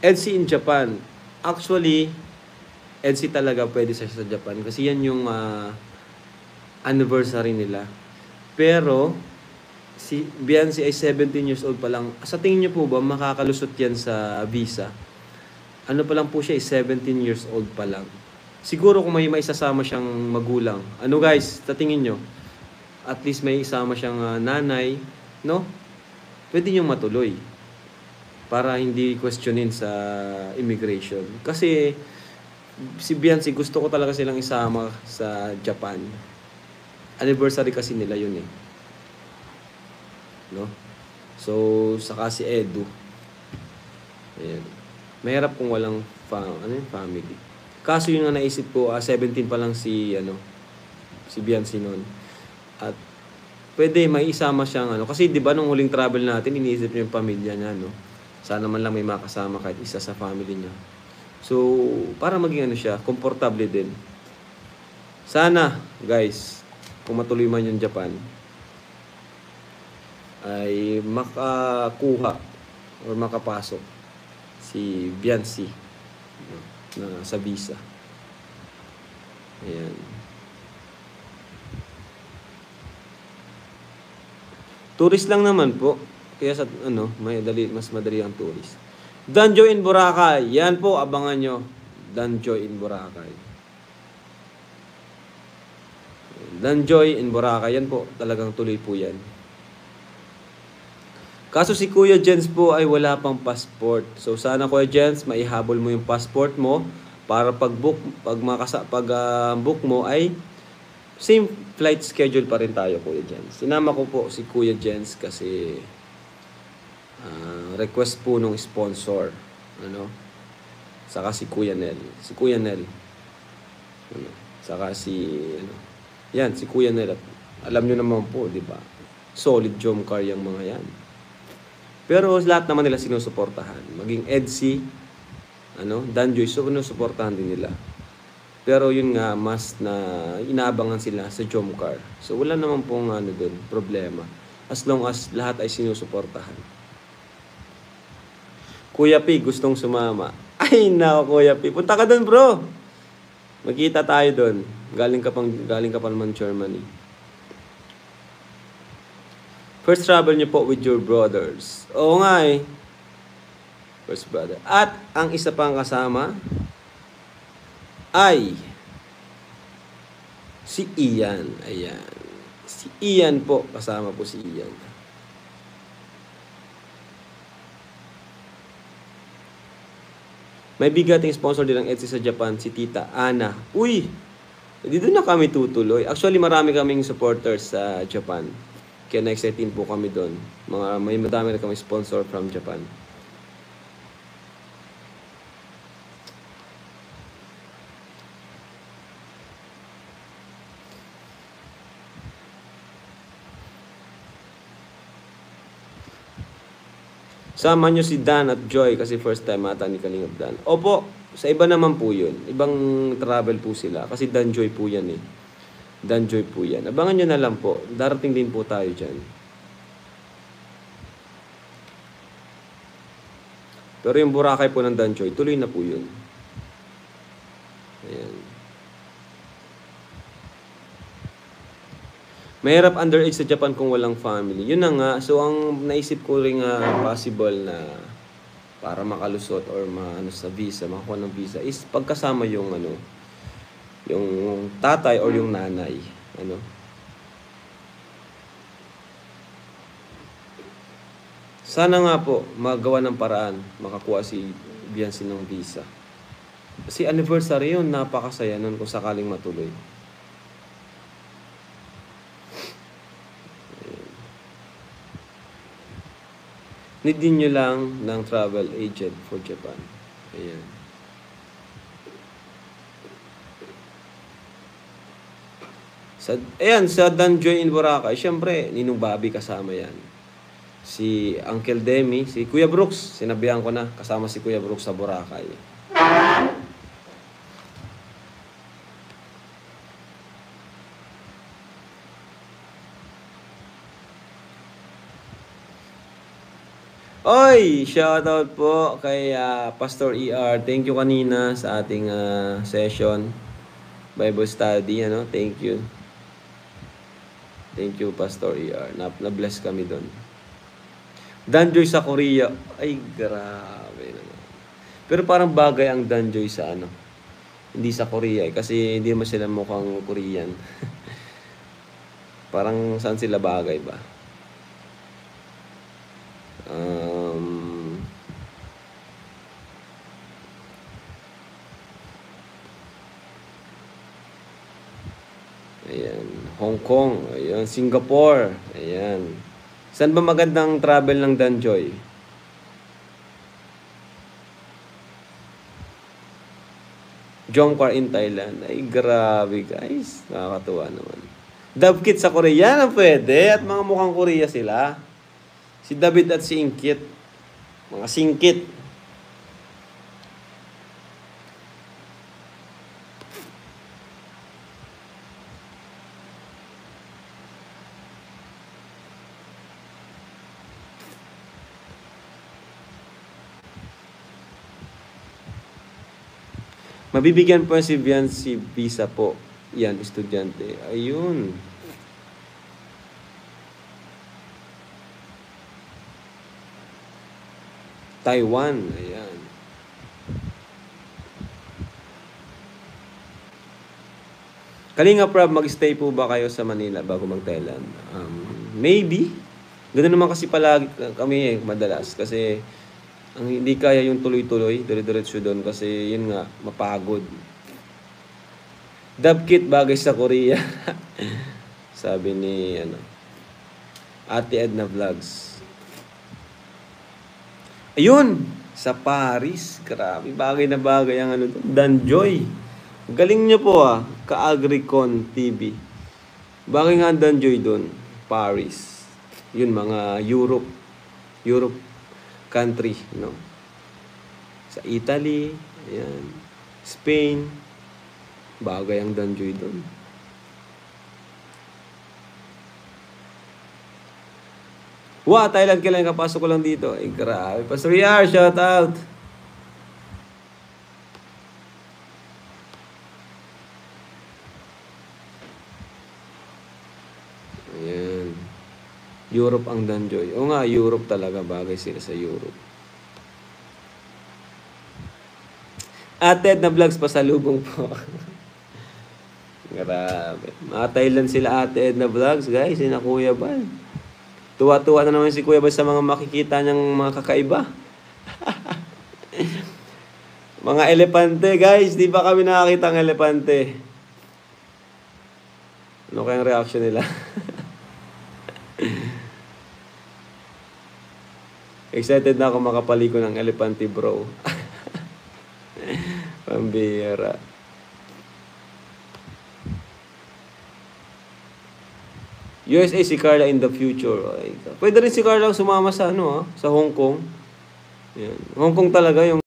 EDSI in Japan. Actually, EDSI talaga pwede sa Japan kasi yan yung anniversary nila. Pero, si Beyonce ay 17 years old pa lang. Sa tingin niyo po ba, makakalusot yan sa visa? Ano pa lang po siya, 17 years old pa lang. Siguro kung may maisasama siyang magulang. Ano guys, sa tingin nyo? At least may isama siyang nanay, no? Pwede niyong matuloy. Para hindi questionin sa immigration. Kasi, si Beyonce, gusto ko talaga silang isama sa Japan. Anniversary kasi nila yun eh. No? So, saka si Edu. Ayan. Mahirap kung walang family. Kaso yun nga naisip ko, 17 pa lang si Beyonce noon. At pwede may isama siyang kasi 'di ba nung huling travel natin iniisip niya yung pamilya niya, no? Sana man lang may makasama kahit isa sa family niya. So, para maging siya, komportable din. Sana, guys, kung matuloy man yung Japan, ay makakuha or makapasok si Beyonce na sa visa. Ayan. Tourist lang naman po. Kaya sa mas madali ang tourist. Danjoy in Boracay. Yan po, abangan nyo. Danjoy in Boracay. Danjoy in Boracay. Yan po, talagang tuloy po yan. Kaso si Kuya Jens po ay wala pang passport. So sana Kuya Jens, maihabol mo yung passport mo para pag-book mo ay same flight schedule pa rin tayo, Kuya Jens. Sinama ko po si Kuya Jens kasi request po nung sponsor. Saka si Kuya Nel. Saka yan, si Kuya Nel. Alam nyo naman po, di ba? Solid Jomcar yung mga yan. Pero lahat naman nila sinusuportahan. Maging EDSI, Danjoy, sinusuportahan din nila. Pero yun nga, mas na inaabangan sila sa Jomcar. So wala naman pong dun, problema. As long as lahat ay sinusuportahan. Kuya P, gustong sumama. Ay, nako Kuya P. Punta ka dun, bro. Magkita tayo dun. Galing ka pa naman Germany. First travel niyo po with your brothers. Oo nga eh. First brother. At ang isa pang kasama ay si Ian. Ayan. Si Ian po. Kasama po si Ian. May bigating sponsor din ng EDSI sa Japan, si Tita Ana. Uy! Dito na kami tutuloy. Actually, marami kaming supporters sa Japan. Kaya na-excited po kami doon. May madami na kami sponsor from Japan. Sama nyo si Dan at Joy kasi first time ata ni Kalingap Dan. Opo, sa iba naman po yun. Ibang travel po sila. Kasi Dan Joy po yan eh. Danjoy po yan. Abangan nyo na lang po. Darating din po tayo dyan. Pero yung Boracay po ng Danjoy, tuloy na po yun. Ayan. Mahirap underage sa Japan kung walang family. Yun na nga. So, ang naisip ko rin possible na para makalusot or sa visa, makakuha ng visa is pagkasama yung yung tatay or yung nanay, Sana nga po magawa ng paraan makakuha si Beyonce ng visa. Kasi anniversary yun, napakasaya nun kung sakaling matuloy. Need din nyo lang ng travel agent for Japan. Ayan. Sa Danjoy in Boracay, syempre, Ninong Bobby kasama yan. Si Uncle Demi, si Kuya Brooks, sinabihan ko na, kasama si Kuya Brooks sa Boracay. Oy, shoutout po kay Pastor ER. Thank you kanina sa ating session. Bible study, ano? Thank you. Thank you, Pastor ER. Na-bless kami doon. Danjoy sa Korea. Ay, grabe naman. Pero parang bagay ang Danjoy sa ano. Hindi sa Korea eh. Kasi hindi naman sila mukhang Korean. Parang saan sila bagay ba? Ayan. Hong Kong. Ayan. Singapore. Ayan. Saan ba magandang travel ng Danjoy? Jongkwar in Thailand. Ay, grabe guys. Nakakatuwa naman. Dabkit sa Korea na pwede. At mga mukhang Korea sila. Si David at si Inkit. Mga singkit. Mabibigyan po si Viancy visa po. Yan, estudyante. Ayun. Taiwan. Ayan. Kalinga Prab, mag-stay po ba kayo sa Manila bago mag-Thailand? Maybe. Ganun naman kasi palagi kami madalas. Kasi ang hindi kaya yung tuloy-tuloy, dire-diretso doon kasi yun nga, mapagod. Dabkit bagay sa Korea. Sabi ni Ate Edna Vlogs. Ayun, sa Paris, grabe, bagay na bagay ang Danjoy. Galing niyo po Ka-Agricon TV. Bagay nga Danjoy doon, Paris. Yun, mga Europe country, Sa Italy, ayan, Spain, bagay ang Danjoy doon. Thailand kailan kapasok ko lang dito. Ay, grabe. Pastor Yar, shout out. Ayan. Europe ang Danjoy. O nga, Europe talaga. Bagay sila sa Europe. Ate Edna Vlogs, pasalubong po. Grabe. Mga Thailand sila Ate Edna Vlogs, guys. Sina Kuya Bal. Tuwa-tuwa na naman si Kuya Bal sa mga makikita niyang mga kakaiba. Mga elepante, guys. Di ba kami nakakita ng elepante? Ano kayang reaction nila? Excited na ako makapaliko ng elepante, bro. Pambihira. USA si Carla in the future. Ay, pwede rin si Carla sumama sa sa Hong Kong. Yan. Hong Kong talaga yung